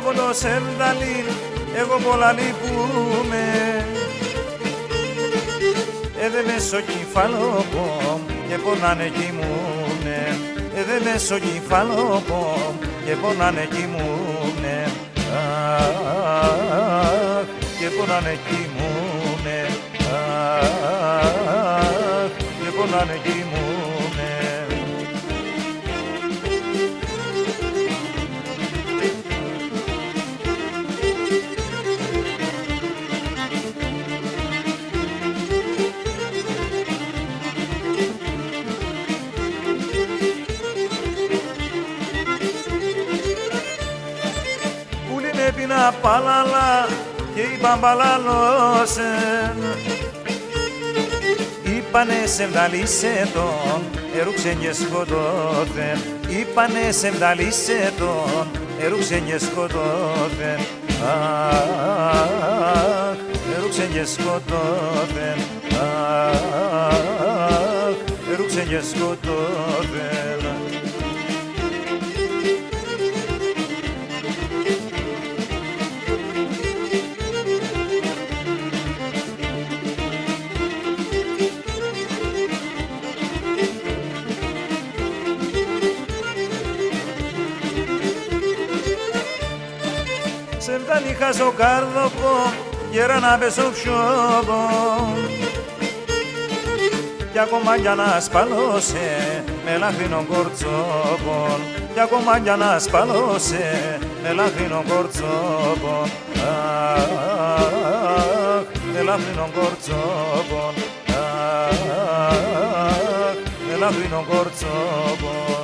τηλέφωνο σερδαλή, εγώ πολλά λυπούμαι. Δεν μέσω κεφάλο και πονάνε κοιμούνε. Δεν μέσω κεφάλο και πονάνε κοιμούνε. Αχ, και πονάνε κοιμούνε. Αχ, και πονάνε κοιμούνε. Έπινα παλαλά και είπαν παλαλώσεν. Είπανε σεβδαλίσε τον, ερούξεν και σκοτώθεν. Είπανε σεβδαλίσε τον, ερούξεν και σκοτώθεν. Αχ, ερούξεν και σκοτώθεν. Αχ, ερούξεν και σκοτώθεν. Σερδάν είχα στο κάρδοκο, γέρα να πέσω ψιόβο. Κι ακόμα κι να σπαλώσε με λαχρινό κορτσόπον. Κι ακόμα κι να σπαλώσε με λαχρινό κορτσόπον. Αχ, με λαχρινό κορτσόπον. Αχ, με λαχρινό κορτσόπον.